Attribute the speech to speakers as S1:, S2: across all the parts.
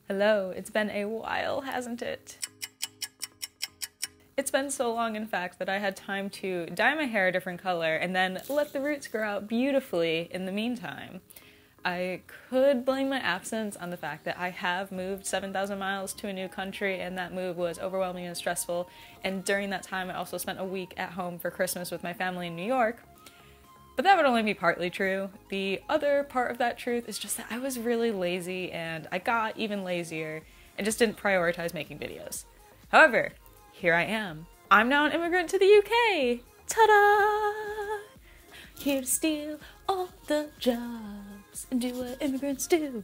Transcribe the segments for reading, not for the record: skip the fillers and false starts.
S1: Hello, it's been a while, hasn't it? It's been so long, in fact, that I had time to dye my hair a different color and then let the roots grow out beautifully in the meantime. I could blame my absence on the fact that I have moved 7,000 miles to a new country, and that move was overwhelming and stressful, and during that time I also spent a week at home for Christmas with my family in New York. But that would only be partly true. The other part of that truth is just that I was really lazy, and I got even lazier and just didn't prioritize making videos. However, here I am. I'm now an immigrant to the UK! Ta-da! Here to steal all the jobs and do what immigrants do.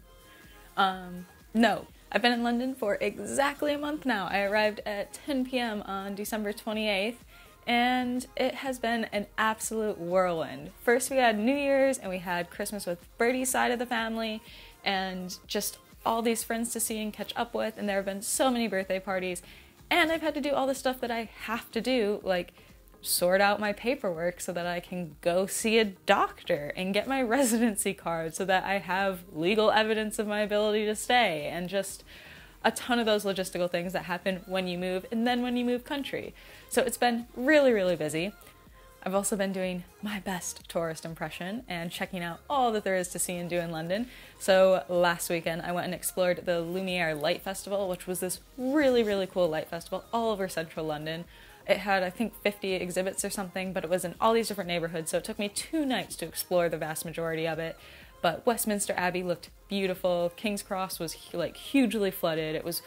S1: No. I've been in London for exactly a month now. I arrived at 10 p.m. on December 28th, and it has been an absolute whirlwind. First we had New Year's, and we had Christmas with Birdie's side of the family, and just all these friends to see and catch up with, and there have been so many birthday parties, and I've had to do all the stuff that I have to do, like sort out my paperwork so that I can go see a doctor and get my residency card so that I have legal evidence of my ability to stay, and just a ton of those logistical things that happen when you move and then when you move country. So it's been really, really busy. I've also been doing my best tourist impression and checking out all that there is to see and do in London. So last weekend I went and explored the Lumiere Light Festival, which was this really, really cool light festival all over central London. It had, I think, 50 exhibits or something, but it was in all these different neighborhoods, so it took me 2 nights to explore the vast majority of it. But Westminster Abbey looked beautiful, King's Cross was like hugely flooded, it was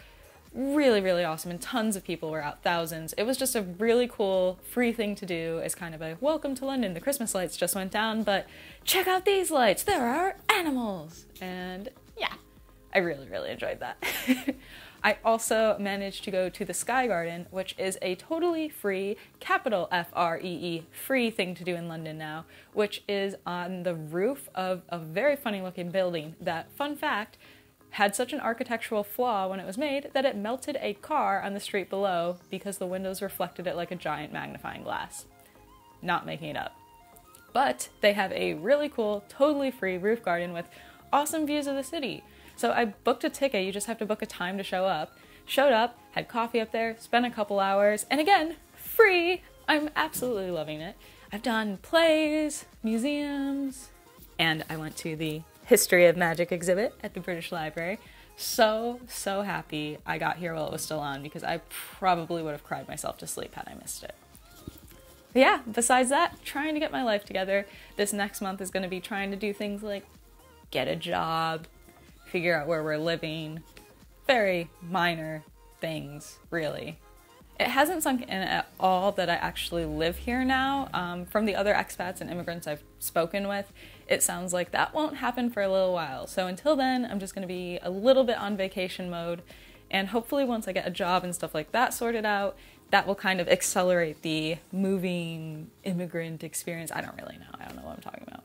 S1: really, really awesome, and tons of people were out, thousands. It was just a really cool, free thing to do as kind of a welcome to London, the Christmas lights just went down, but check out these lights, there are animals! And yeah, I really, really enjoyed that. I also managed to go to the Sky Garden, which is a totally free, capital F-R-E-E, free thing to do in London now, which is on the roof of a very funny looking building that, fun fact, had such an architectural flaw when it was made that it melted a car on the street below because the windows reflected it like a giant magnifying glass. Not making it up. But they have a really cool, totally free roof garden with awesome views of the city. So I booked a ticket, you just have to book a time to show up. Showed up, had coffee up there, spent a couple hours, and again, free! I'm absolutely loving it. I've done plays, museums, and I went to the History of Magic exhibit at the British Library. So happy I got here while it was still on, because I probably would have cried myself to sleep had I missed it. But yeah, besides that, trying to get my life together. This next month is going to be trying to do things like get a job, figure out where we're living, very minor things, really. It hasn't sunk in at all that I actually live here now. From the other expats and immigrants I've spoken with, it sounds like that won't happen for a little while. So until then, I'm just going to be a little bit on vacation mode, and hopefully once I get a job and stuff like that sorted out, that will kind of accelerate the moving immigrant experience. I don't really know. I don't know what I'm talking about.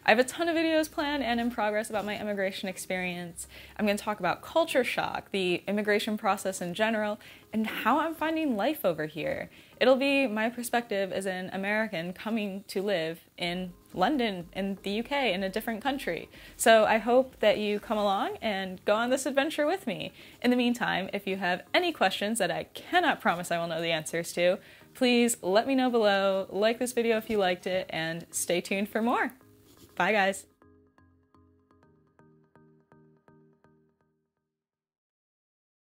S1: I have a ton of videos planned and in progress about my immigration experience. I'm going to talk about culture shock, the immigration process in general, and how I'm finding life over here. It'll be my perspective as an American coming to live in London, in the UK, in a different country. So I hope that you come along and go on this adventure with me. In the meantime, if you have any questions that I cannot promise I will know the answers to, please let me know below, like this video if you liked it, and stay tuned for more. Bye guys!